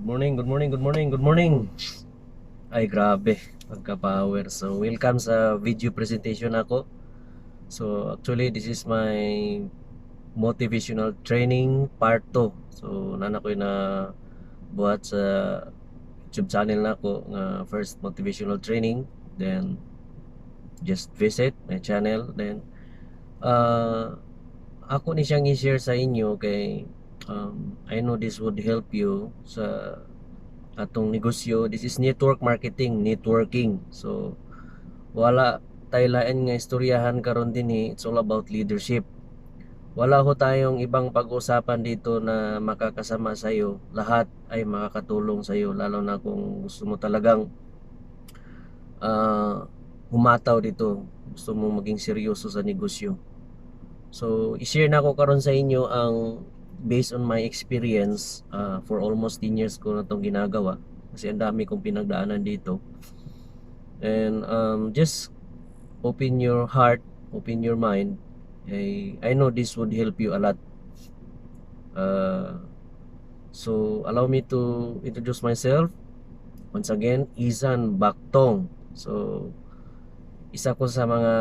Morning, good morning, good morning, good morning. Ay, grabe, pagka-power. So, welcome sa video presentation ako. So, actually, this is my motivational training part 2. So, nana ko na buhat sa YouTube channel na ako nga first motivational training. Then, just visit my channel. Then, ako ni siyang i-share sa inyo kay I know this would help you sa atong negosyo. This is network marketing, networking. So wala tayo lain nga istoryahan karon din it's all about leadership. Wala ho tayong ibang pag-usapan dito na makakasama sa iyo. Lahat ay makakatulong sa iyo, lalo na kung gusto mo talagang humataw dito, gusto mo maging seryoso sa negosyo. So i-share na ko karon sa inyo ang based on my experience. For almost 10 years ko na itong ginagawa kasi ang dami kong pinagdaanan dito. And just open your heart, open your mind. I know this would help you a lot. So allow me to introduce myself. Once again, Izan Baktong. So isa ko sa mga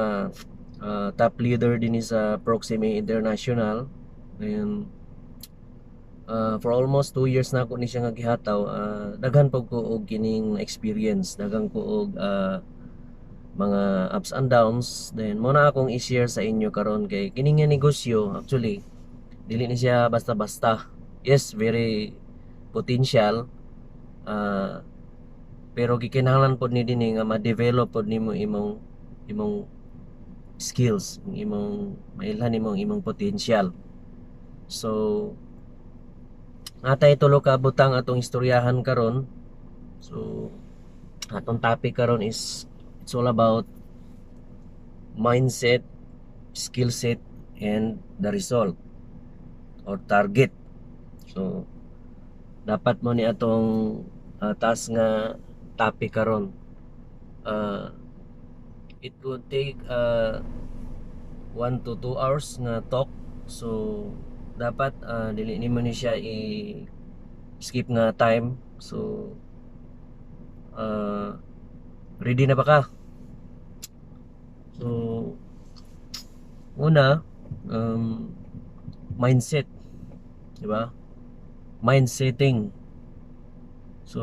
top leader din sa Proxime International. And for almost 2 years na ako ni siya nga gihataw. Daghan pag ko og kining experience, daghan ko og mga ups and downs. Then muna akong i-share sa inyo karon kay kining nga negosyo actually dili ni siya basta-basta. Yes, very potential, pero gikinahanglan pod ni dinhi nga ma-develop pod nimo imong skills, imong mailhan imong potential. So atay tulo ka butang atong istoryahan karon. So atong topic karon is it's all about mindset, skill set, and the result or target. So dapat mo ni atong task nga topic karon. It would take 1 to 2 hours nga talk. So dapat dili nimo ni siya skip nga time. So ready na ba ka? So una, mindset, di ba? Mindsetting. So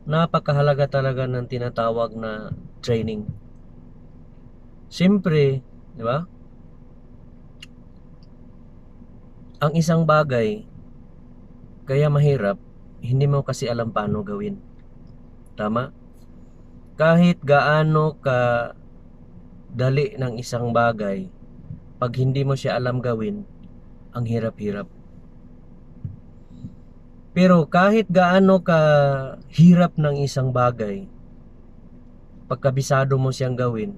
napakahalaga talaga ng tinatawag na training. Siyempre, di ba? Ang isang bagay kaya mahirap, hindi mo kasi alam paano gawin. Tama? Kahit gaano ka dali ng isang bagay, pag hindi mo siya alam gawin, ang hirap-hirap. Pero kahit gaano ka hirap ng isang bagay, pagkabisado mo siyang gawin,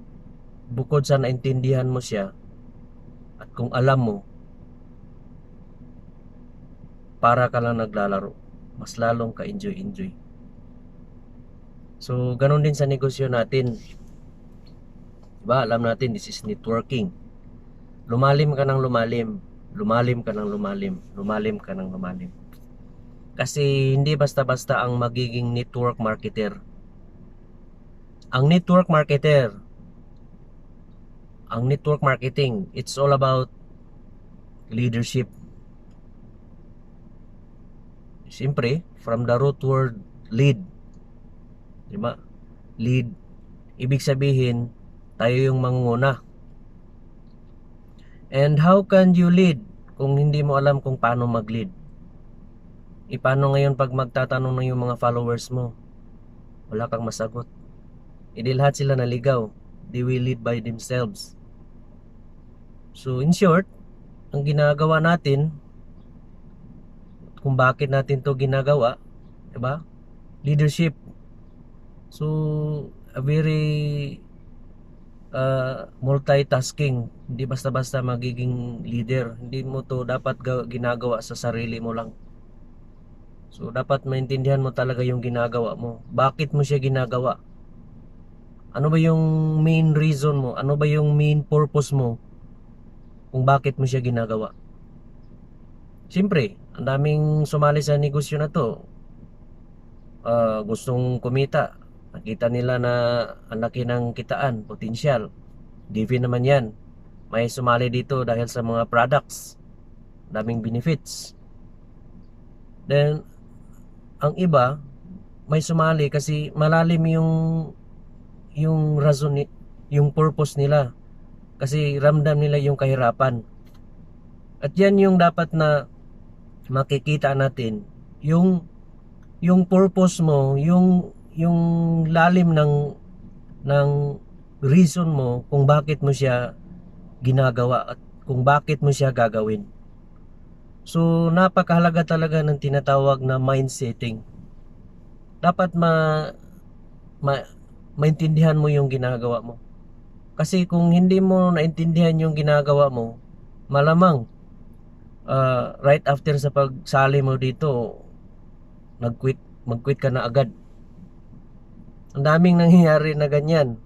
bukod sa naintindihan mo siya, at kung alam mo, para ka lang naglalaro, mas lalong ka-enjoy. So ganun din sa negosyo natin, diba? Alam natin, this is networking. Lumalim ka ng lumalim, lumalim ka ng lumalim, lumalim ka ng lumalim. Kasi hindi basta-basta ang magiging network marketer. Ang network marketing, it's all about leadership. Siyempre, from the root word lead, diba? Lead, ibig sabihin, tayo yung mangunguna. And how can you lead kung hindi mo alam kung paano mag-lead? Paano ngayon pag magtatanong na yung mga followers mo, wala kang masagot? Hindi lahat sila naligaw. They will lead by themselves. So in short, ang ginagawa natin, kung bakit natin to ginagawa, diba? Leadership. So a very multitasking. Hindi basta-basta magiging leader. Hindi mo to dapat ginagawa sa sarili mo lang. So dapat maintindihan mo talaga yung ginagawa mo. Bakit mo siya ginagawa? Ano ba yung main reason mo? Ano ba yung main purpose mo kung bakit mo siya ginagawa? Siyempre, Ang daming sumali sa negosyo na to. Gustong kumita. Nakita nila na ang laki ng kitaan, potensyal. Given naman yan. May sumali dito dahil sa mga products. Daming benefits. Then, ang iba, may sumali kasi malalim yung rason, yung purpose nila. Kasi ramdam nila yung kahirapan. At yan yung dapat na makikita natin. Yung purpose mo, yung lalim ng reason mo kung bakit mo siya ginagawa at kung bakit mo siya gagawin. So napakahalaga talaga ng tinatawag na mind setting. Dapat ma maintindihan mo yung ginagawa mo. Kasi kung hindi mo naintindihan yung ginagawa mo, malamang right after sa pagsali mo dito, magquit ka na agad. Ang daming nangyayari na ganyan.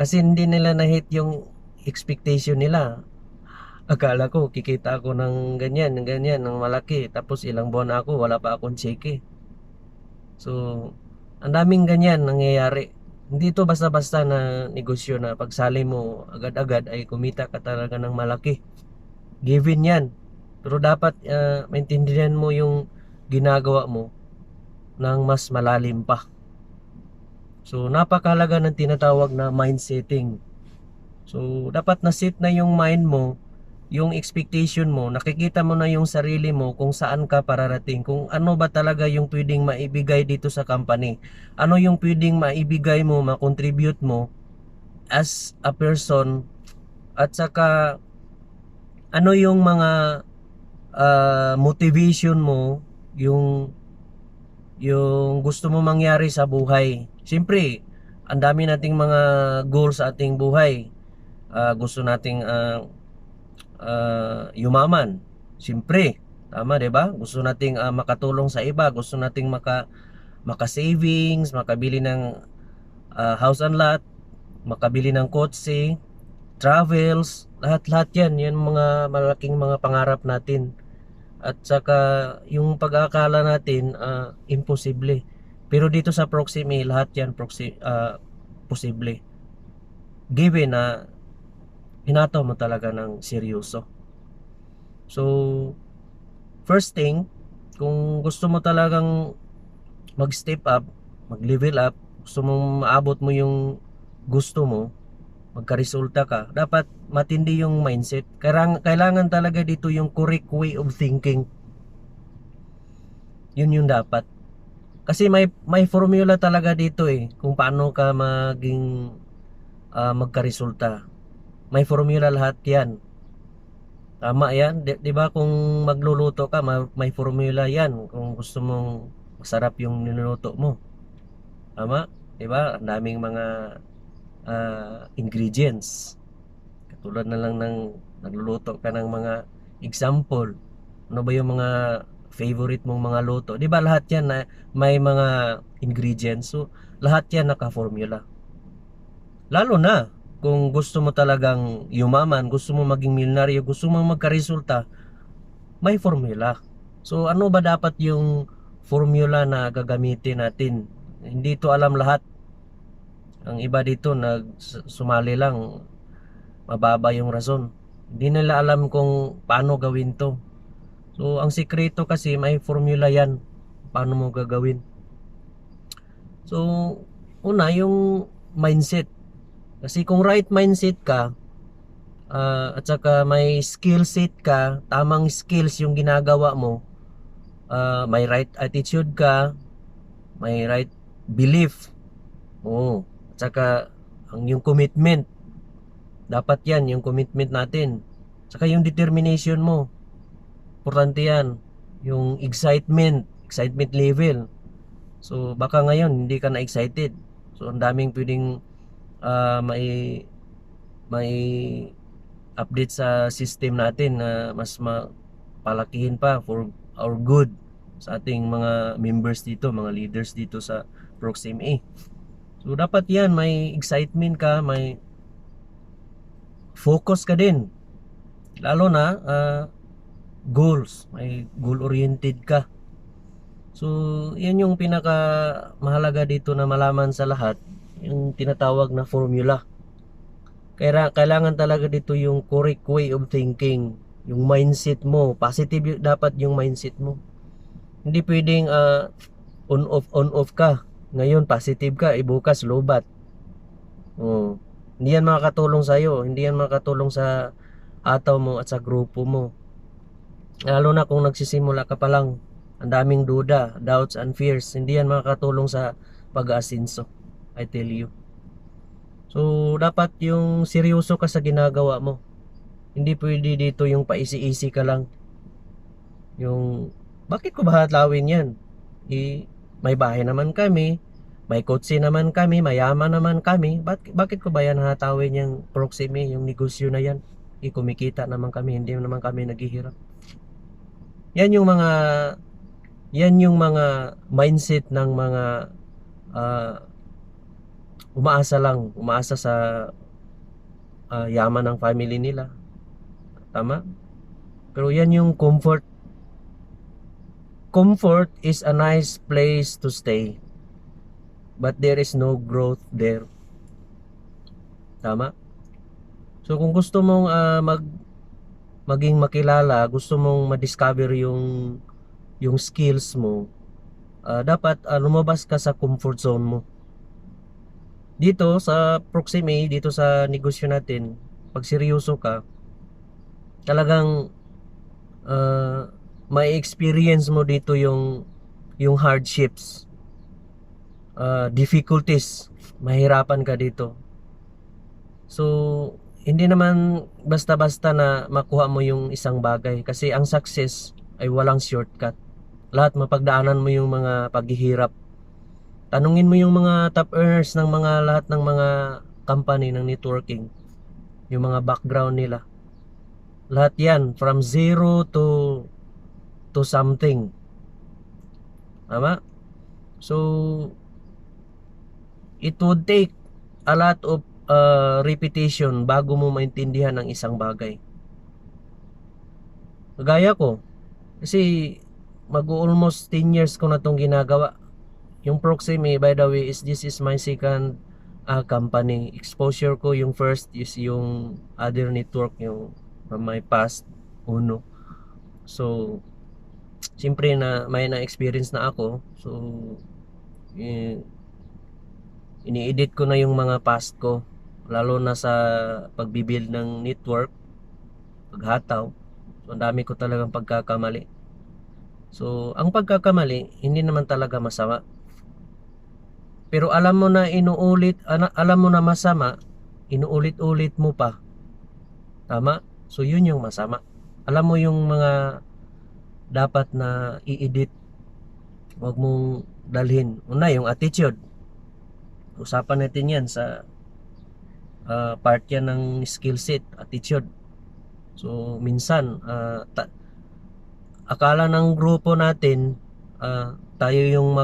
Kasi hindi nila na-hit yung expectation nila. Akala ko kikita ako ng ganyan, ng malaki. Tapos ilang buwan ako, wala pa akong cheque. So, ang daming ganyan nangyayari. Hindi to basta-basta na negosyo na pagsali mo agad-agad ay kumita ka talaga ng malaki. Given yan. Pero dapat maintindihan mo yung ginagawa mo ng mas malalim pa. So, napakahalaga ng tinatawag na mind setting. So, dapat na-set na yung mind mo, yung expectation mo, nakikita mo na yung sarili mo kung saan ka pararating, kung ano ba talaga yung pwedeng maibigay dito sa company. Ano yung pwedeng maibigay mo, makontribute mo as a person, at saka ano yung mga motivation mo, yung gusto mo mangyari sa buhay. Siyempre, ang dami nating mga goals sa ating buhay. Gusto nating yumaman. Siyempre, tama 'di ba? Gusto nating makatulong sa iba, gusto nating maka-savings, makabili ng house and lot, makabili ng kotse, travels, lahat-lahat 'yan, mga malaking mga pangarap natin. At saka yung pag-aakala natin imposible. Pero dito sa Proxime, lahat yan posible. Given na hinataw mo talaga ng seryoso. So, first thing, kung gusto mo talagang mag-step up, mag-level up, gusto mong maabot mo yung gusto mo, magka-resulta ka, dapat matindi yung mindset. Kailangan talaga dito yung correct way of thinking. Yun yung dapat. Kasi may formula talaga dito kung paano ka maging magka-resulta. May formula lahat 'yan. Tama 'yan, 'di ba? Kung magluluto ka, may formula 'yan kung gusto mong masarap yung niluluto mo. Tama? 'Di ba? Ang daming mga ingredients. Katulad na lang ng nagluluto ka ng mga example. Ano ba yung mga favorite mong mga luto? 'Di ba lahat 'yan na may mga ingredients. So lahat 'yan naka-formula. Lalo na kung gusto mo talagang yumaman, gusto mo maging milyonaryo, gusto mo magka-resulta, may formula. So ano ba dapat yung formula na gagamitin natin? Hindi to alam lahat. Ang iba dito sumali lang, mababa yung rason. Hindi nila alam kung paano gawin to. So ang sikreto kasi may formula yan, paano mo gagawin. So una yung mindset. Kasi kung right mindset ka, at saka may skill set ka, tamang skills yung ginagawa mo, may right attitude ka, may right belief, at saka yung commitment, dapat yan, yung commitment natin, at saka yung determination mo, importante yan, yung excitement level. So baka ngayon hindi ka na excited, so ang daming pwedeng may update sa system natin na mas palakihin pa for our good sa ating mga members dito, mga leaders dito sa Proxime A. So dapat yan, may excitement ka, may focus ka din. Lalo na goals, may goal-oriented ka. So, yan yung pinaka mahalaga dito na malaman sa lahat, yung tinatawag na formula. Kaya kailangan talaga dito yung correct way of thinking, yung mindset mo, positive dapat yung mindset mo. Hindi pwedeng on off ka. Ngayon positive ka, bukas lobat. Oh. Hindi yan makakatulong sa iyo, hindi yan makakatulong sa ataw mo at sa grupo mo. Lalo na kung nagsisimula ka pa lang, ang daming duda, doubts and fears, hindi yan makakatulong sa pag-aasenso. I tell you. So, dapat yung seryoso ka sa ginagawa mo. Hindi pwede dito yung paisi-isi ka lang. Yung, bakit ko ba hatlawin yan? May bahay naman kami, may kotse naman kami, mayaman naman kami. Bakit ko ba yan hatawin yung proxime, yung negosyo na yan? Kumikita naman kami, hindi naman kami naghihirap. Yan yung mga mindset ng mga uh, umaasa sa yaman ng family nila. Tama? Pero yan yung comfort. Comfort is a nice place to stay, but there is no growth there. Tama? So kung gusto mong maging makilala, gusto mong ma-discover yung skills mo, dapat lumabas ka sa comfort zone mo. Dito sa Proxime, dito sa negosyo natin, pag seryoso ka, talagang may experience mo dito yung hardships, difficulties, mahirapan ka dito. So hindi naman basta-basta na makuha mo yung isang bagay, kasi ang success ay walang shortcut. Lahat mapagdaanan mo yung mga paghihirap. Tanungin mo yung mga top earners ng lahat ng mga company ng networking, yung mga background nila. Lahat yan from zero to something. Tama? So it would take a lot of repetition bago mo maintindihan ang isang bagay. Kagaya ko, kasi mag-almost 10 years ko na tong ginagawa. Yung Proxime, by the way, this is my second company. Exposure ko, yung first is yung other network, yung from my past, Uno. So siyempre na may na-experience na ako. So ini-edit ko na yung mga past ko, lalo na sa pagbibuild ng network, paghataw. So ang dami ko talagang pagkakamali. So ang pagkakamali hindi naman talaga masama, pero alam mo na alam mo na masama, inuulit-ulit mo pa. Tama? So yun yung masama. Alam mo yung mga dapat na i-edit, huwag mong dalhin. Una, yung attitude. Usapan natin yan sa part yan ng skill set, attitude. So minsan akala ng grupo natin tayo yung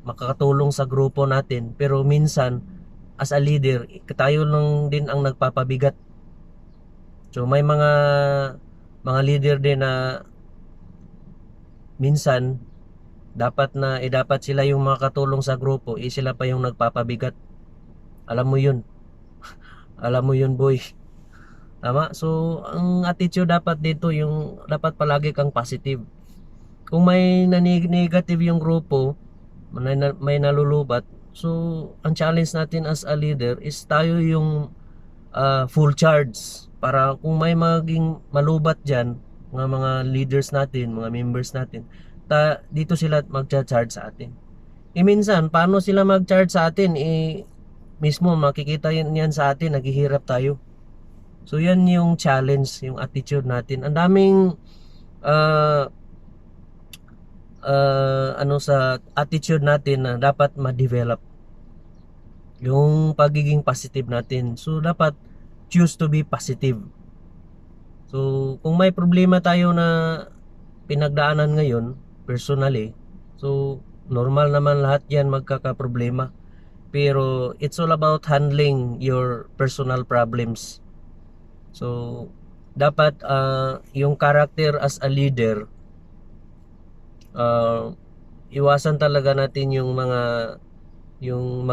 makakatulong sa grupo natin, pero minsan as a leader tayo lang din ang nagpapabigat. So may mga leader din na minsan dapat sila yung makakatulong sa grupo, sila pa yung nagpapabigat. Alam mo yun. Alam mo yun, boy. Tama? So ang attitude dapat dito, yung dapat palagi kang positive. Kung may negative yung grupo, may nalulubat, so ang challenge natin as a leader is tayo yung full charge, para kung may maging malubat dyan, mga leaders natin, mga members natin, dito sila magcha-charge sa atin. Minsan paano sila mag-charge sa atin, mismo makikita yan sa atin, naghihirap tayo. So yan yung challenge, yung attitude natin. Ang daming sa attitude natin na dapat ma-develop, yung pagiging positive natin. So dapat choose to be positive. So kung may problema tayo na pinagdaanan ngayon personally, so normal naman lahat yan magkakaproblema, pero it's all about handling your personal problems. So dapat yung character as a leader, iwasan talaga natin yung mga yung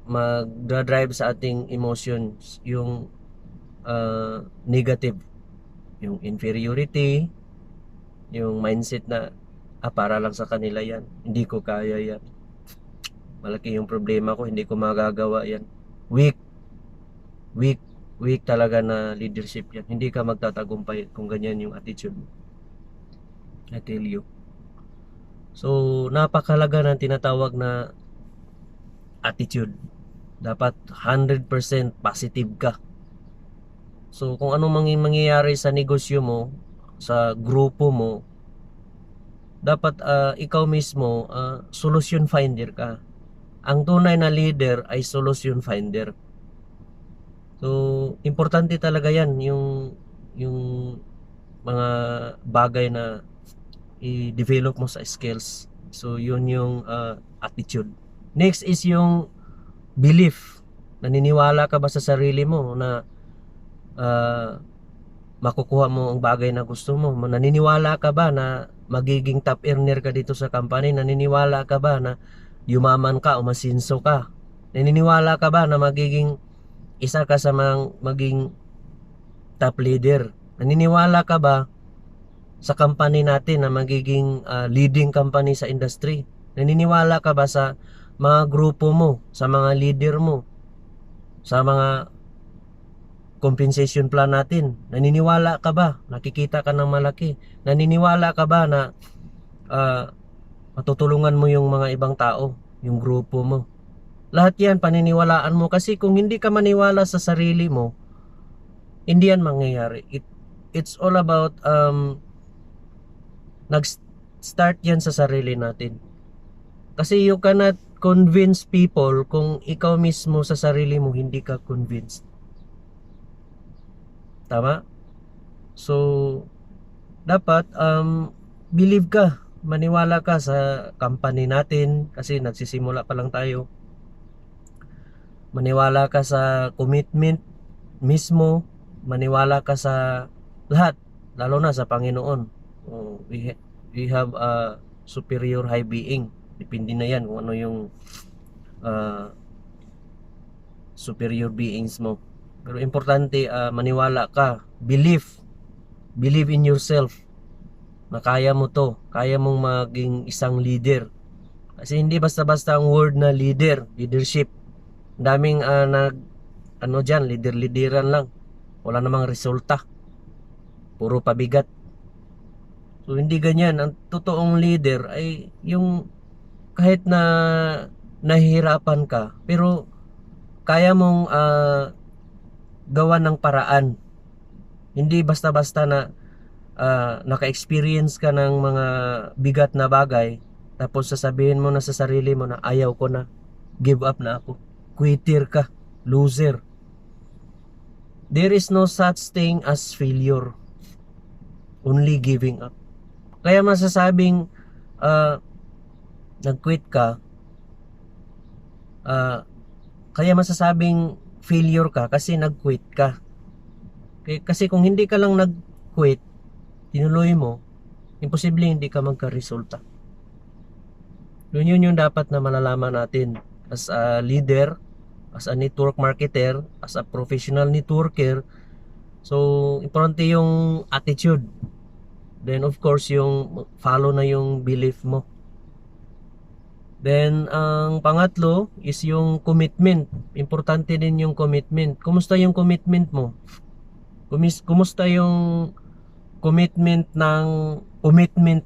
magdadrive sa ating emotions, yung negative, yung inferiority, yung mindset na para lang sa kanila yan, hindi ko kaya yan, malaki yung problema ko, hindi ko magagawa yan. Weak, weak, weak talaga na leadership yan. Hindi ka magtatagumpay kung ganyan yung attitude mo, I tell you. So napakalaga ng tinatawag na attitude. Dapat 100% positive ka. So kung ano mangyayari sa negosyo mo, sa grupo mo, dapat ikaw mismo solution finder ka. Ang tunay na leader ay solution finder. So importante talaga yan, yung mga bagay na i-develop mo sa skills. So yun yung attitude. Next is yung belief. Naniniwala ka ba sa sarili mo na makukuha mo ang bagay na gusto mo? Naniniwala ka ba na magiging top earner ka dito sa company? Naniniwala ka ba na yumaman ka o masinso ka? Naniniwala ka ba na magiging isa ka sa maging top leader? Naniniwala ka ba sa company natin na magiging leading company sa industry? Naniniwala ka ba sa mga grupo mo, sa mga leader mo, sa mga compensation plan natin? Naniniwala ka ba? Nakikita ka ng malaki. Naniniwala ka ba na matutulungan mo yung mga ibang tao, yung grupo mo? Lahat yan paniniwalaan mo, kasi kung hindi ka maniwala sa sarili mo, hindi yan mangyayari. It's all about nag-start yan sa sarili natin. Kasi you cannot convince people kung ikaw mismo sa sarili mo hindi ka convinced. Tama? So dapat believe ka, maniwala ka sa company natin, kasi nagsisimula pa lang tayo. Maniwala ka sa commitment mismo, maniwala ka sa lahat, lalo na sa Panginoon. We have a superior high being. Depende na yan kung ano yung superior beings mo. Pero importante, maniwala ka, believe in yourself na kaya mo to, kaya mong maging isang leader. Kasi hindi basta-basta ang word na leadership. Daming dyan, leader-leaderan lang, wala namang resulta, puro pabigat. So hindi ganyan. Ang totoong leader ay yung kahit na nahihirapan ka, pero kaya mong gawa ng paraan. Hindi basta-basta na naka-experience ka ng mga bigat na bagay, tapos sasabihin mo na sa sarili mo na ayaw ko na, give up na ako, quitter ka, loser. There is no such thing as failure, only giving up. Kaya masasabing nag-quit ka, kaya masasabing failure ka kasi nag-quit ka. Kasi kung hindi ka lang nag-quit, tinuloy mo, imposible hindi ka magka-resulta. Yun yung dapat na malalaman natin as a leader, as a network marketer, as a professional networker. So importante yung attitude, then of course yung follow na yung belief mo. Then ang pangatlo is yung commitment. Importante din yung commitment. Kumusta yung commitment mo? Kumusta yung commitment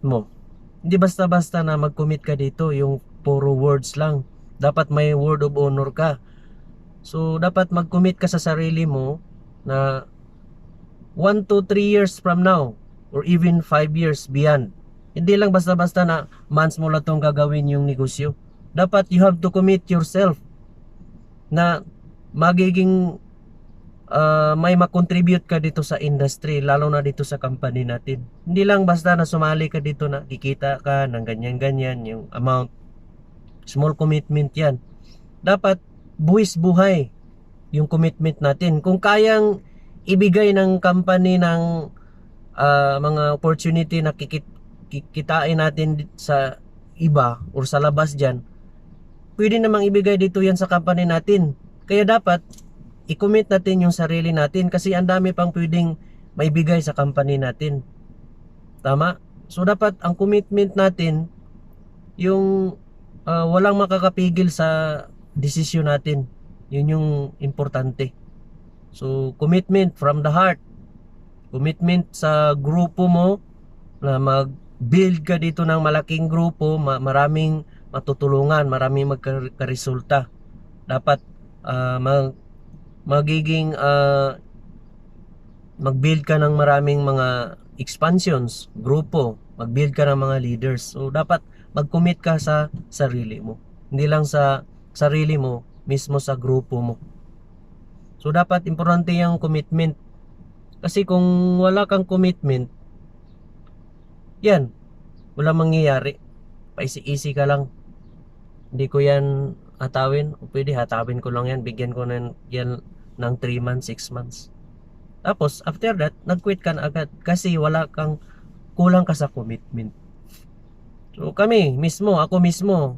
mo? Hindi basta-basta na mag-commit ka dito yung puro words lang. Dapat may word of honor ka. So dapat mag-commit ka sa sarili mo na 1 to 3 years from now, or even 5 years beyond. Hindi lang basta-basta na months mo lang itong gagawin yung negosyo. Dapat you have to commit yourself na magiging may makontribute ka dito sa industry, lalo na dito sa company natin. Hindi lang basta na sumali ka dito na kikita ka ng ganyan-ganyan yung amount. Small commitment yan. Dapat buwis buhay yung commitment natin. Kung kayang ibigay ng company ng mga opportunity na kikitain natin sa iba or sa labas dyan, pwede namang ibigay dito yan sa company natin. Kaya dapat i-commit natin yung sarili natin kasi ang dami pang pwedeng maibigay sa company natin. Tama? So dapat ang commitment natin yung walang makakapigil sa desisyon natin. Yun yung importante. So commitment from the heart. Commitment sa grupo mo na mag-build ka dito ng malaking grupo, maraming matutulungan, maraming magkaresulta. Dapat magiging mag-build ka ng maraming mga expansions, grupo, mag-build ka ng mga leaders. So dapat mag-commit ka sa sarili mo. Hindi lang sa sarili mo, mismo sa grupo mo. So dapat importante yung commitment. Kasi kung wala kang commitment, yan, wala mangyayari. Paisi-isi ka lang. Hindi ko yan hatawin. O pwede hatawin ko lang yan. Bigyan ko na yan ng 3 months, 6 months. Tapos, after that, nag-quit ka na agad. Kasi wala kang, kulang ka sa commitment. So kami mismo, ako mismo,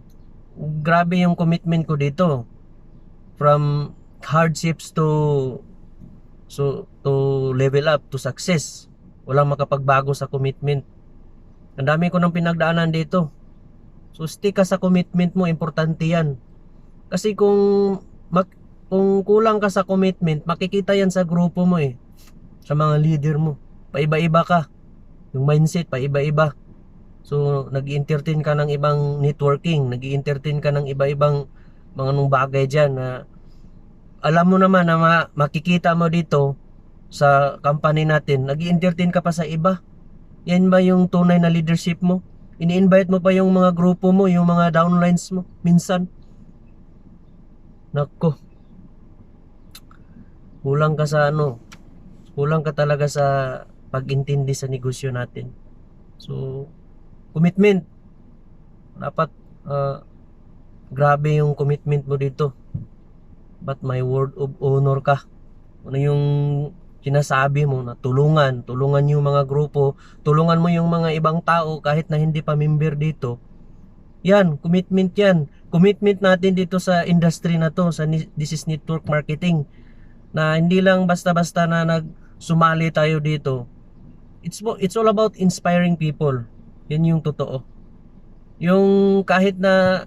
grabe yung commitment ko dito. From hardships to level up, to success. Walang makapagbago sa commitment. Ang dami ko nang pinagdaanan dito. So stick ka sa commitment mo, importante yan. Kasi kung kulang ka sa commitment, makikita yan sa grupo mo eh. Sa mga leader mo. Paiba-iba ka. Yung mindset, paiba-iba. So nag-entertain ka ng ibang networking, nag-entertain ka ng iba-ibang mga nung bagay dyan na alam mo naman na makikita mo dito sa company natin, nag-entertain ka pa sa iba. Yan ba yung tunay na leadership mo? Ini-invite mo pa yung mga grupo mo, yung mga downlines mo minsan. Nako, kulang ka sa kulang ka talaga sa pag-intindi sa negosyo natin. So commitment, dapat grabe yung commitment mo dito. But may word of honor ka. Ano yung sinasabi mo na tulungan yung mga grupo, tulungan mo yung mga ibang tao kahit na hindi pa member dito. Yan, commitment yan. Commitment natin dito sa industry na to, sa This is Network Marketing. Na hindi lang basta-basta na nagsumali tayo dito. It's all about inspiring people. Yan yung totoo. Yung kahit na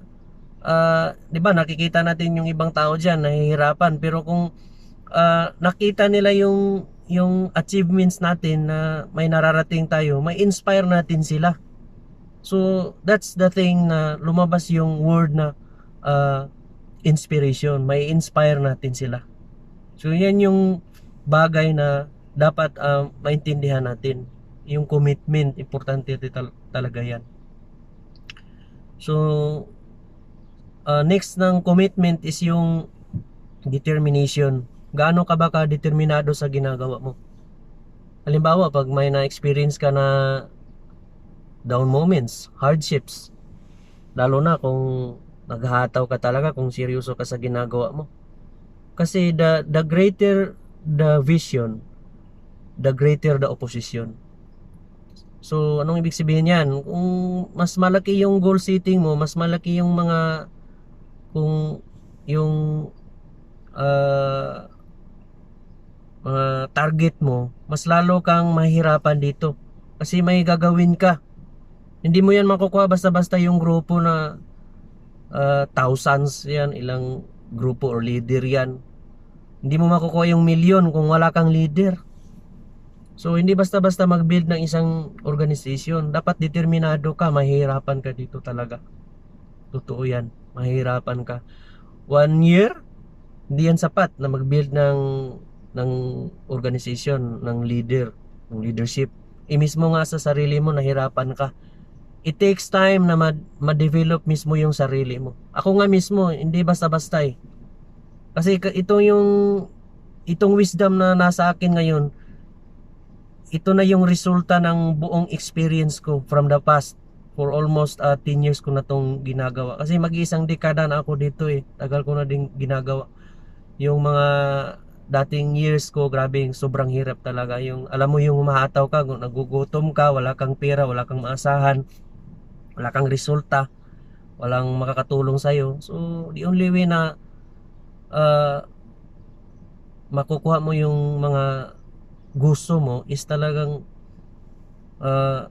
'di ba nakikita natin yung ibang tao diyan nahihirapan, pero kung nakita nila yung achievements natin na may nararating tayo, may inspire natin sila. So that's the thing na lumabas yung word na inspiration, may inspire natin sila. So yan yung bagay na dapat maintindihan natin. Yung commitment, importante talaga yan. So next ng commitment is yung determination. Gaano ka ba ka-determinado sa ginagawa mo? Halimbawa, pag may na-experience ka na down moments, hardships, lalo na kung naghahataw ka talaga, kung seryoso ka sa ginagawa mo. Kasi the greater the vision, the greater the opposition. So, anong ibig sabihin yan? Kung mas malaki yung goal setting mo, mas malaki yung mga kung yung mga target mo, mas lalo kang mahirapan dito kasi may gagawin ka. Hindi mo yan makukuha basta-basta yung grupo na thousands yan, ilang grupo or leader yan. Hindi mo makukuha yung milyon kung wala kang leader. So hindi basta-basta mag-build ng isang organization. Dapat determinado ka, mahihirapan ka dito talaga. Totoo yan, mahihirapan ka. 1 year, hindi yan sapat na mag-build ng organization, ng leadership. Mismo nga sa sarili mo, nahirapan ka. It takes time na ma-develop mismo yung sarili mo. Ako nga mismo, hindi basta-basta eh. Kasi itong wisdom na nasa akin ngayon, ito na yung resulta ng buong experience ko from the past. For almost 10 years ko na tong ginagawa. Kasi mag-iisang dekada na ako dito eh. Tagal ko na din ginagawa. Yung mga dating years ko, grabe, sobrang hirap talaga. Yung, alam mo yung humahataw ka, nagugutom ka, wala kang pera, wala kang maasahan, wala kang resulta, walang makakatulong sa'yo. So, the only way na uh, makukuha mo yung mga gusto mo is talagang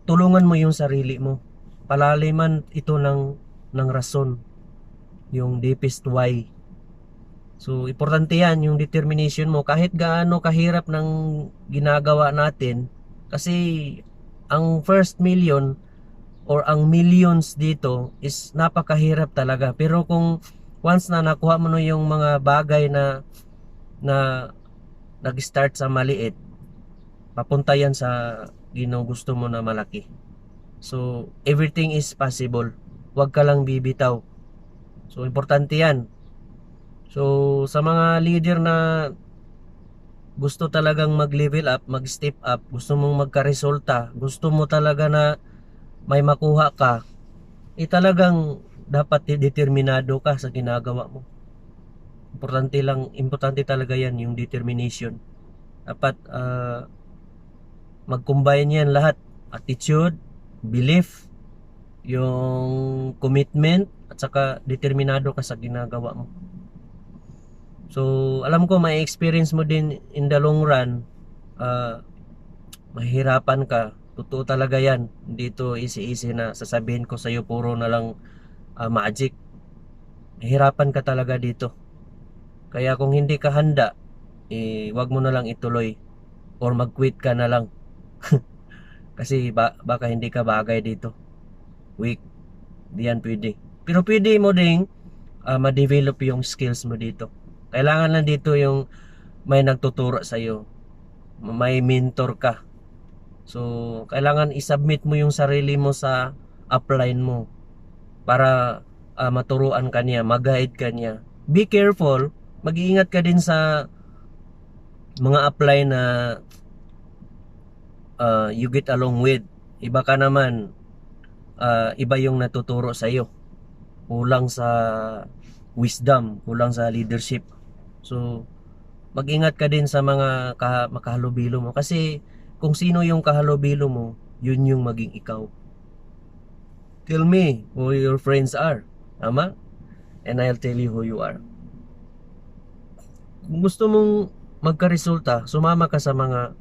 tulungan mo yung sarili mo. Palaliman ito ng rason, yung deepest why. So, importante yan, yung determination mo. Kahit gaano kahirap ng ginagawa natin, kasi ang first million or ang millions dito is napakahirap talaga. Pero kung once na nakuha mo na yung mga bagay na nag-start sa maliit, papunta yan sa ginugusto mo na malaki. So, everything is possible. Huwag ka lang bibitaw. So, importante yan. So, sa mga leader na gusto talagang mag-level up, mag-step up, gusto mong magka-resulta, gusto mo talaga na may makuha ka, talagang dapat determinado ka sa ginagawa mo. Importante talaga yan, yung determination. Dapat mag-combine yan lahat. Attitude, belief, yung commitment, at saka determinado ka sa ginagawa mo. So, alam ko may experience mo din in the long run. Mahirapan ka. Totoo talaga yan. Hindi to easy-easy na sasabihin ko sa'yo puro na lang magic. Mahirapan ka talaga dito. Kaya kung hindi ka handa, wag mo na lang ituloy or mag-quit ka na lang. Kasi baka hindi ka bagay dito. Weak. Di yan pwede. Pero pwede mo ding ma-develop yung skills mo dito. Kailangan lang dito yung may nagtuturo sa'yo. May mentor ka. So, kailangan isubmit mo yung sarili mo sa upline mo para maturuan ka niya, mag-guide ka niya. Be careful. Mag-iingat ka din sa mga upline na you get along with. Iba ka naman, iba yung natuturo sa'yo. Kulang sa wisdom, kulang sa leadership. So, mag-ingat ka din sa mga makahalubilo mo. Kasi kung sino yung kahalubilo mo, yun yung maging ikaw. Tell me who your friends are. Tama? And I'll tell you who you are. Kung gusto mong magka-resulta, sumama ka sa mga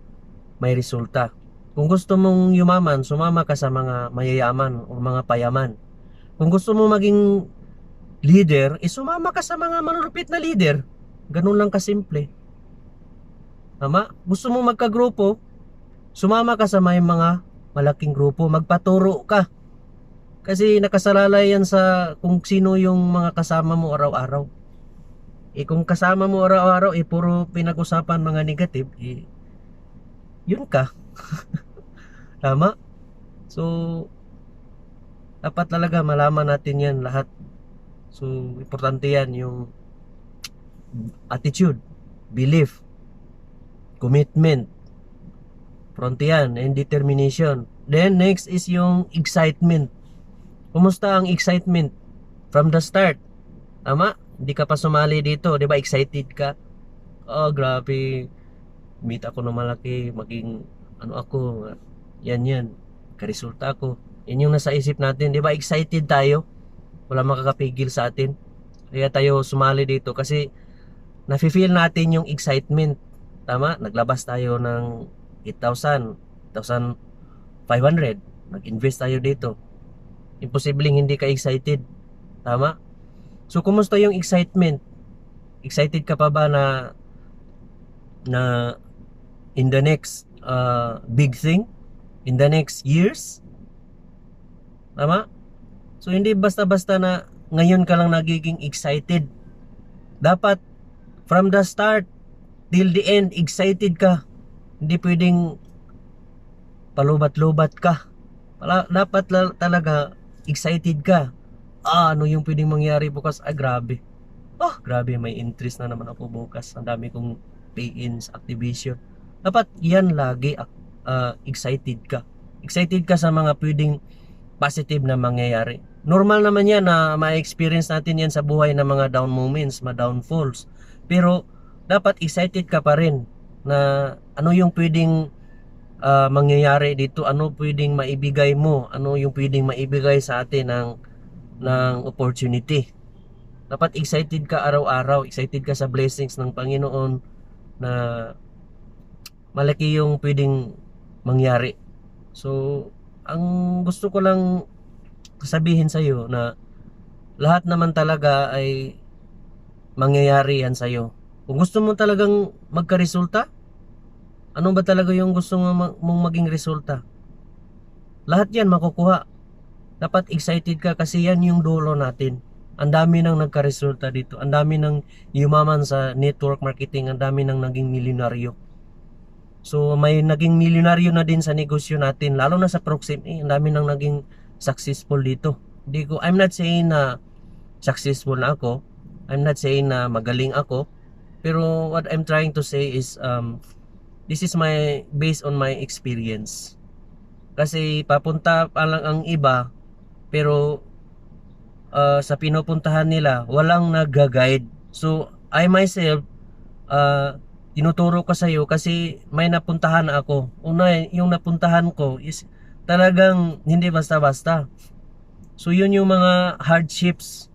may resulta. Kung gusto mong yumaman, sumama ka sa mga mayayaman o mga payaman. Kung gusto mong maging leader, sumama ka sa mga malulupit na leader. Ganun lang kasimple. Tama? Gusto mong magka-grupo, sumama ka sa may mga malaking grupo. Magpaturo ka. Kasi nakasalalay yan sa kung sino yung mga kasama mo araw-araw. Kung kasama mo araw-araw, puro pinag-usapan mga negative, yun ka. Tama? So, dapat talaga malaman natin yan lahat. So, importante yan yung attitude, belief, commitment, importante yan, and determination. Then, next is yung excitement. Kumusta ang excitement from the start? Tama? Hindi ka pa sumali dito, di ba? Excited ka? Oh, grabe. Meet ako na malaki, maging ano ako, yan. Karesulta ako. Yan yung nasa isip natin, di ba? Excited tayo. Wala makakapigil sa atin. Kaya tayo sumali dito kasi nafe-feel natin yung excitement. Tama? Naglabas tayo ng 8,000, 8,500. Nag-invest tayo dito. Imposibleng hindi ka excited. Tama? So, kumusta yung excitement? Excited ka pa ba na in the next big thing? In the next years? Tama? So, hindi basta-basta na ngayon ka lang nagiging excited. Dapat, from the start till the end, excited ka. Hindi pwedeng palubat-lubat ka. Dapat talaga excited ka. Ano yung pwedeng mangyari bukas? Grabe. Grabe, may interest na naman ako bukas. Ang dami kong pay-ins, activation. Dapat yan lagi excited ka. Excited ka sa mga pwedeng positive na mangyayari. Normal naman yan na ma-experience natin yan sa buhay ng mga down moments, mga downfalls. Pero dapat excited ka pa rin na ano yung pwedeng mangyayari dito, ano pwedeng maibigay mo, ano yung pwedeng maibigay sa atin ng opportunity. Dapat excited ka araw-araw, excited ka sa blessings ng Panginoon na malaki yung pwedeng mangyari. So, ang gusto ko lang sabihin sa iyo na lahat naman talaga ay mangyayari yan sa iyo. Kung gusto mo talagang magka-resulta, ano ba talaga yung gusto mong maging resulta? Lahat yan makukuha. Dapat excited ka kasi yan yung dulo natin. Ang dami nang nagka-resulta dito. Ang dami nang yumaman sa network marketing. Ang dami nang naging milyonaryo. So may naging milyonaryo na din sa negosyo natin. Lalo na sa proximity. Ang dami nang naging successful dito. I'm not saying na successful na ako. I'm not saying na magaling ako. Pero what I'm trying to say is this is based on my experience. Kasi papunta pa lang ang iba pero sa pinupuntahan nila walang nagga-guide. So I myself tinuturo ko sa iyo kasi may napuntahan ako. Una, yung napuntahan ko is talagang hindi basta-basta. So yun yung mga hardships.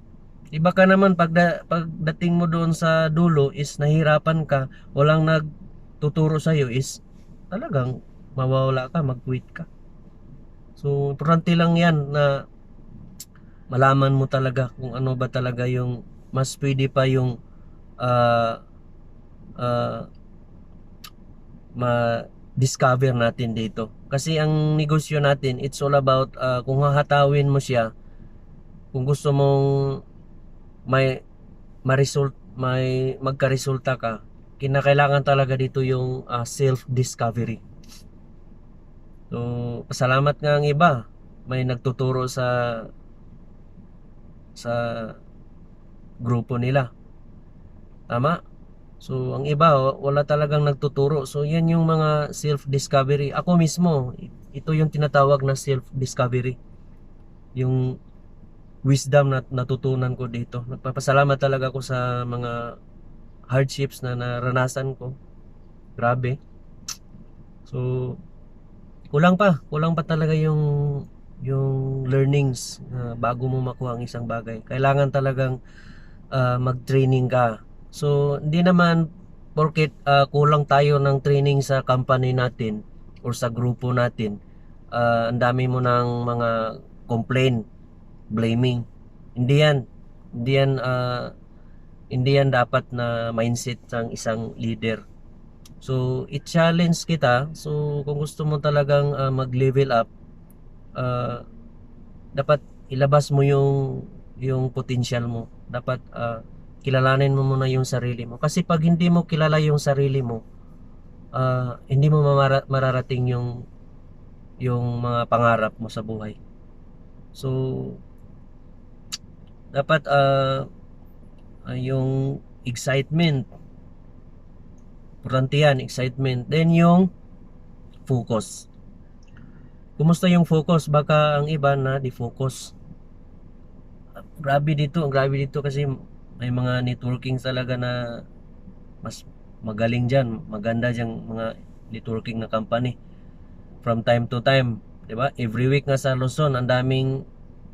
Iba ka naman pagdating mo doon sa dulo is nahirapan ka, walang nagtuturo sa iyo is talagang mawawala ka, mag-quit ka. So importante lang yan na malaman mo talaga kung ano ba talaga yung mas pwede pa yung uh, uh, ma-discover natin dito. Kasi ang negosyo natin, it's all about kung hahatawin mo siya, kung gusto mong may magka-resulta ka, kinakailangan talaga dito yung self-discovery. So, pasalamat nga ang iba, may nagtuturo sa grupo nila. Tama? So, ang iba, wala talagang nagtuturo. So, yan yung mga self-discovery. Ako mismo, ito yung tinatawag na self-discovery. Yung wisdom na natutunan ko dito. Nagpapasalamat talaga ako sa mga hardships na naranasan ko. Grabe. So, kulang pa talaga yung learnings bago mo makuha ang isang bagay. Kailangan talagang mag-training ka. So, hindi naman porket kulang tayo ng training sa company natin or sa grupo natin, ang dami mo ng mga complaint, blaming. Hindi yan. Hindi yan, hindi yan dapat na mindset ng isang leader. So, i-challenge kita. So, kung gusto mo talagang mag-level up, dapat ilabas mo yung potential mo. Dapat kilalanin mo muna yung sarili mo. Kasi pag hindi mo kilala yung sarili mo, hindi mo mararating yung mga pangarap mo sa buhay. So, dapat yung excitement, importante yan, excitement. Then yung focus. Kumusta yung focus? Baka ang iba na di-focus. Grabe dito kasi may mga networking talaga na mas magaling dyan, maganda dyan mga networking na company from time to time, di ba? Every week nga sa Luzon ang daming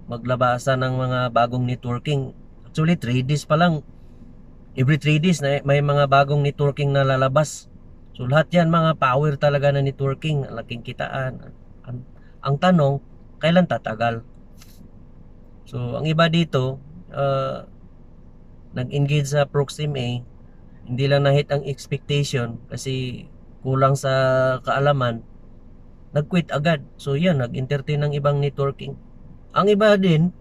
maglabasan ng mga bagong networking. Actually 3 days pa lang, every 3 days na may mga bagong networking na lalabas. So lahat yan mga power talaga na networking, laking kitaan. Ang tanong, kailan tatagal? So ang iba dito nag-engage sa Proxim A, hindi lang na-hit ang expectation kasi kulang sa kaalaman, nag-quit agad. So yan, nag-entertain ng ibang networking. Ang iba din,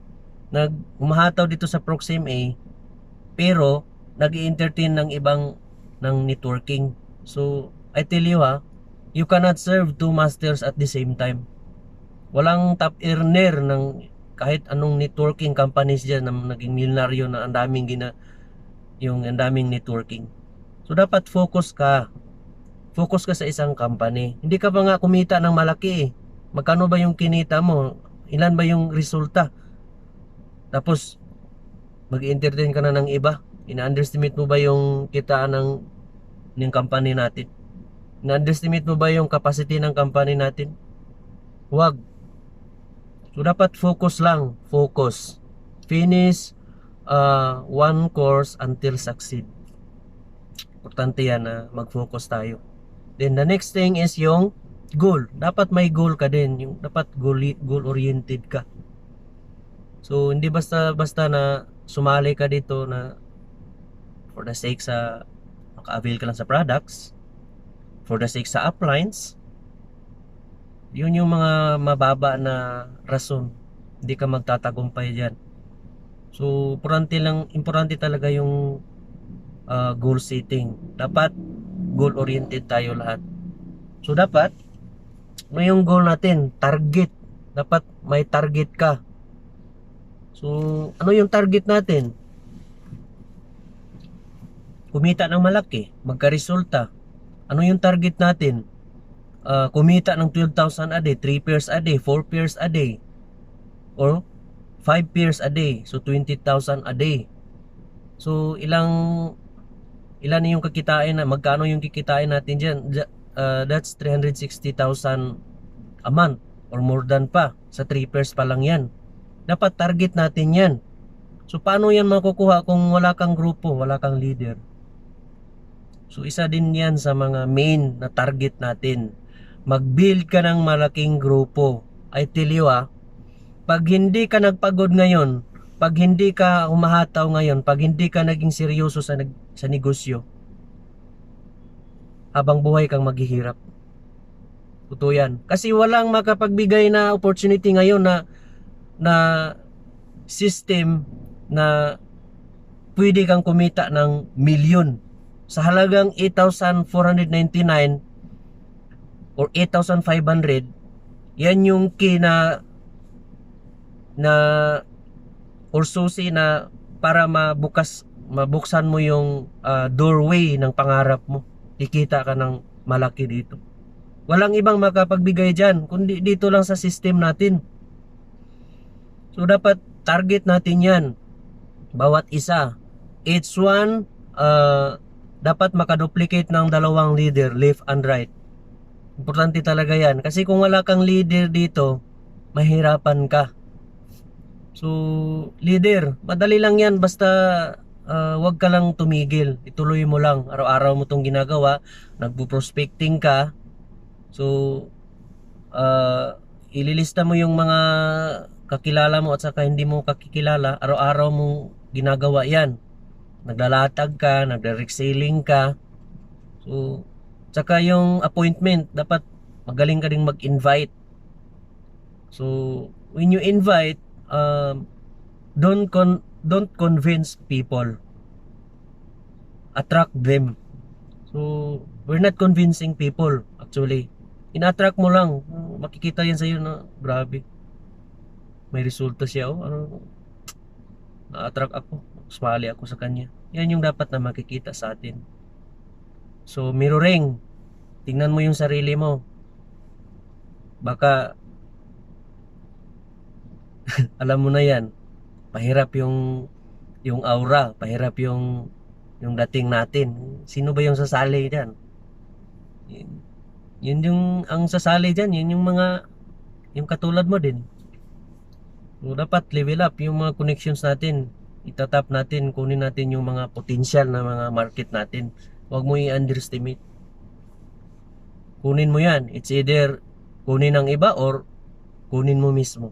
humahataw dito sa Proxim A, pero nag-entertain ng ibang ng networking. So, I tell you you cannot serve two masters at the same time. Walang top earner ng kahit anong networking companies dyan na naging milyonaryo na ang daming networking. So dapat focus ka sa isang company. Hindi ka pa nga kumita ng malaki Magkano ba yung kinita mo? Ilan ba yung resulta? Tapos mag-entertain ka na ng iba. Ina-underestimate mo ba yung kitaan ng ng company natin. Na-underestimate mo ba yung capacity ng company natin? Huwag. So dapat focus lang, focus. Finish one course until succeed. Importante yan na mag-focus tayo. Then the next thing is yung goal. Dapat may goal ka din. Yung dapat goal oriented ka. So hindi basta na sumali ka dito na for the sake sa maka-avail ka lang sa products, for the sake sa uplines. Yun yung mga mababa na rason. Hindi ka magtatagumpay diyan. So importante talaga yung goal setting. Dapat goal oriented tayo lahat. So dapat may yung goal natin, target. Dapat may target ka. So ano yung target natin? Kumita ng malaki, magka-resulta. Ano yung target natin? Kumita ng 12,000 a day, 3 pairs a day, 4 pairs a day, or 5 pairs a day. So 20,000 a day. So ilan yung kikitain na, magkano yung kikitain natin diyan? That's 360,000 a month or more than pa. Sa 3 pairs pa lang yan. Dapat target natin yan. So paano yan makukuha kung wala kang grupo, wala kang leader? So isa din yan sa mga main na target natin. Mag-build ka ng malaking grupo. I tell you pag hindi ka nagpagod ngayon, pag hindi ka humahataw ngayon, pag hindi ka naging seryoso sa negosyo, habang buhay kang maghihirap. Totoo yan. Kasi walang makapagbigay na opportunity ngayon na system na pwede kang kumita ng milyon sa halagang 8,499 or 8,500. Yan yung key na or susi na para mabuksan mo yung doorway ng pangarap mo. Kikita ka ng malaki dito. Walang ibang makapagbigay dyan kundi dito lang sa system natin. So dapat target natin yan, bawat isa. Each one dapat makaduplicate ng 2 leader, left and right. Importante talaga yan. Kasi kung wala kang leader dito, mahirapan ka. So, leader, madali lang yan. Basta wag ka lang tumigil. Ituloy mo lang. Araw-araw mo itong ginagawa. Nagpo-prospecting ka. So, ililista mo yung mga kakilala mo at saka hindi mo kakikilala. Araw-araw mong ginagawa yan. Naglalatag ka, nagdirect selling ka. So, tsaka yung appointment, dapat magaling ka ding mag-invite. So, when you invite, don't convince people. Attract them. So, we're not convincing people actually. In-attract mo lang. Makikita yan sa'yo na grabe. May resulta siya. Na-attract ako. Sumali ako sa kanya. Yan yung dapat na makikita sa atin. So mirroring, tingnan mo yung sarili mo. Baka alam mo na yan, pahirap yung aura, pahirap yung dating natin. Sino ba yung sasali diyan? Yun yung ang sasali diyan, yun yung katulad mo din. So dapat level up yung mga connections natin. Itatap natin, kunin natin yung mga potential na mga market natin. Huwag mo i-underestimate. Kunin mo yan. It's either kunin ng iba or kunin mo mismo.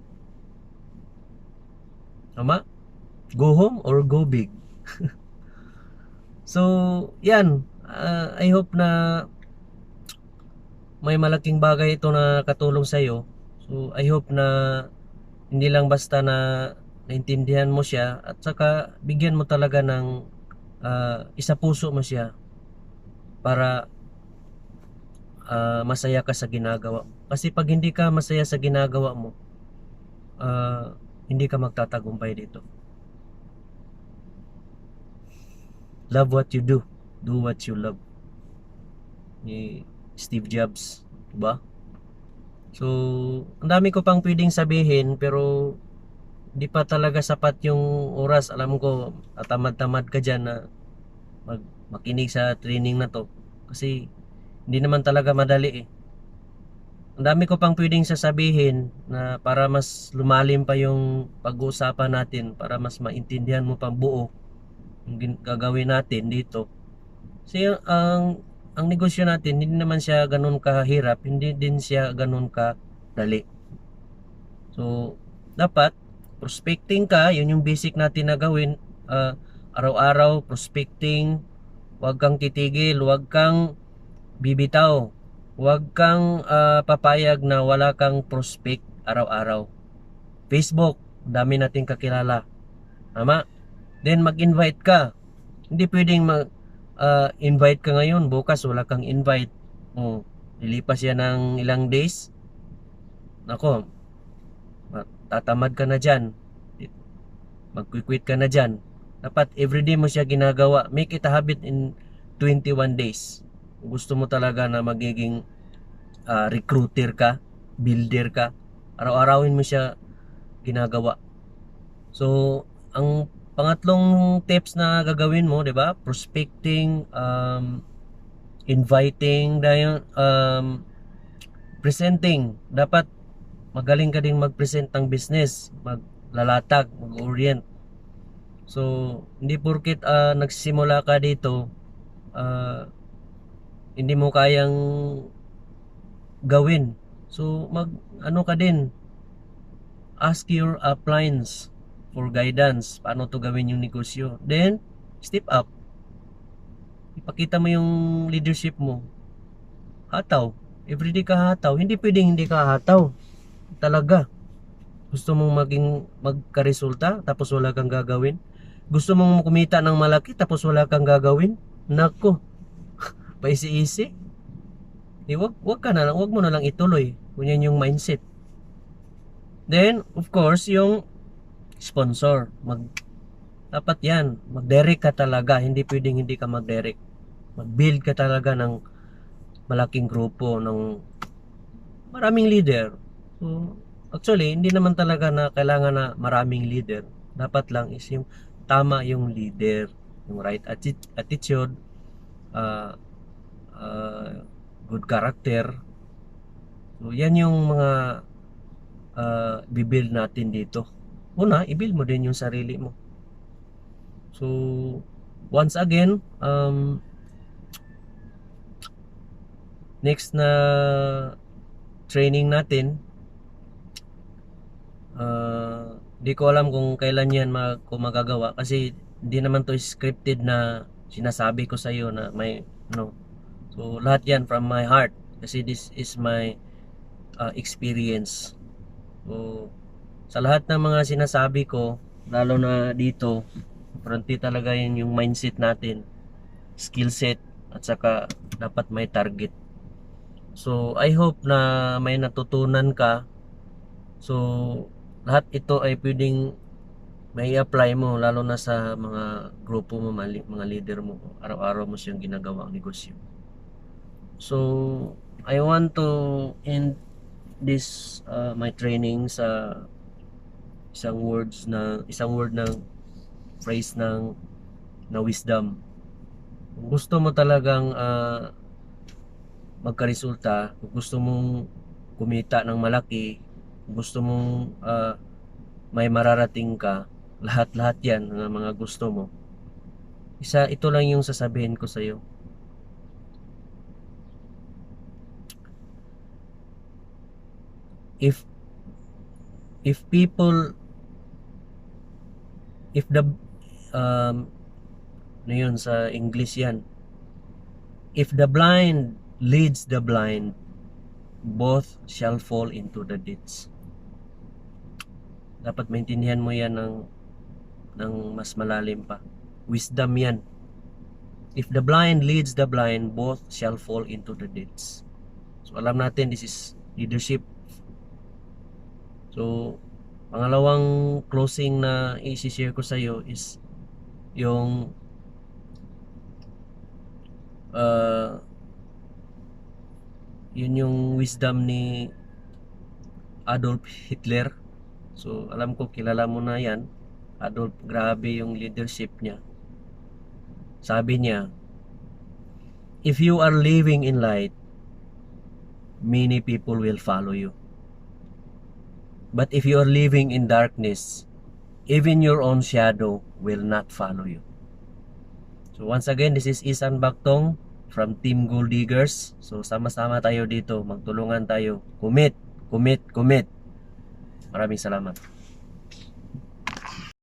Tama? Go home or go big. So, yan. I hope na may malaking bagay ito na katulong sa'yo. So, I hope na hindi lang basta na naintindihan mo siya at saka bigyan mo talaga ng isa puso mo siya para masaya ka sa ginagawa. Kasi pag hindi ka masaya sa ginagawa mo, hindi ka magtatagumpay dito. Love what you do. Do what you love. Ni Steve Jobs, diba? So, ang dami ko pang pwedeng sabihin pero hindi pa talaga sapat yung oras. Alam ko, tamad-tamad ka dyan na makinig sa training na to. Kasi hindi naman talaga madali eh. Ang dami ko pang pwedeng sasabihin na para mas lumalim pa yung pag-uusapan natin, para mas maintindihan mo pang buo yung gagawin natin dito. Kasi ang negosyo natin hindi naman siya ganun kahirap, hindi din siya ganun kadali. So, dapat prospecting ka, yun yung basic natin na gawin. Araw-araw prospecting, huwag kang titigil, huwag kang bibitaw, huwag kang papayag na wala kang prospect araw-araw. Facebook, dami nating kakilala. Tama? Then mag-invite ka. Hindi pwedeng invite ka ngayon, bukas wala kang invite. Lilipas yan ng ilang days. Nako, tatamad ka na dyan. Magquiquit ka na dyan. Dapat everyday mo siya ginagawa. Make it a habit in 21 days. Kung gusto mo talaga na magiging recruiter ka, builder ka, araw-arawin mo siya ginagawa. So, ang pangatlong tips na gagawin mo, 'di ba? Prospecting, inviting, presenting. Dapat magaling ka ding mag-present ng business, maglalatag, mag-orient. So, hindi porket nagsisimula ka dito, hindi mo kayang gawin. So, ano ka din, ask your uplines for guidance. Paano to gawin yung negosyo? Then, step up. Ipakita mo yung leadership mo. Hataw. Everyday ka hataw. Hindi pwedeng hindi ka hataw. Talaga. Gusto mong magka-resulta tapos wala kang gagawin? Gusto mong kumita ng malaki tapos wala kang gagawin? Nako, paisi-isi. Wag mo na lang ituloy. Kunyan yung mindset. Then, of course, yung sponsor. Dapat yan. Mag-direct ka talaga. Hindi pwedeng hindi ka mag-direct. Mag-build ka talaga ng malaking grupo, ng maraming leader. So, actually, hindi naman talaga na kailangan na maraming leader. Dapat lang is yung tama yung leader. Yung right attitude, uh, uh, good character. So, yan yung mga bibuild natin dito. Una, i-build mo din yung sarili mo. So, once again, next na training natin, di ko alam kung kailan yan kung magagawa kasi hindi naman to scripted na sinasabi ko sa iyo na may no. So, lahat yan from my heart kasi this is my experience. So, sa lahat ng mga sinasabi ko, lalo na dito, importante talaga yun yung mindset natin, skill set, at saka dapat may target. So, I hope na may natutunan ka. So, lahat ito ay pwedeng may apply mo, lalo na sa mga grupo mo, mga leader mo. Araw-araw mo siyang ginagawang negosyo. So, I want to end this my training sa isang word ng phrase na wisdom. Kung gusto mo talagang magkaresulta, kung gusto mong kumita ng malaki, kung gusto mong may mararating ka, lahat-lahat yan ng mga gusto mo. Ito lang yung sasabihin ko sa iyo. If people, if the ano yun sa English yan, if the blind leads the blind, both shall fall into the ditch. Dapat maintindihan mo yan ng mas malalim pa. Wisdom yan. If the blind leads the blind, both shall fall into the ditch. So alam natin this is leadership. So pangalawang closing na i-share ko sa iyo is yung yun yung wisdom ni Adolf Hitler. So alam ko kilala mo na yan. Adolf, grabe yung leadership niya. Sabi niya, if you are living in light, many people will follow you. But if you are living in darkness, even your own shadow will not follow you. So once again, this is Isan Baktong from Team Gold Diggers. So sama-sama tayo dito, magtulungan tayo. Commit, commit, commit. Maraming salamat.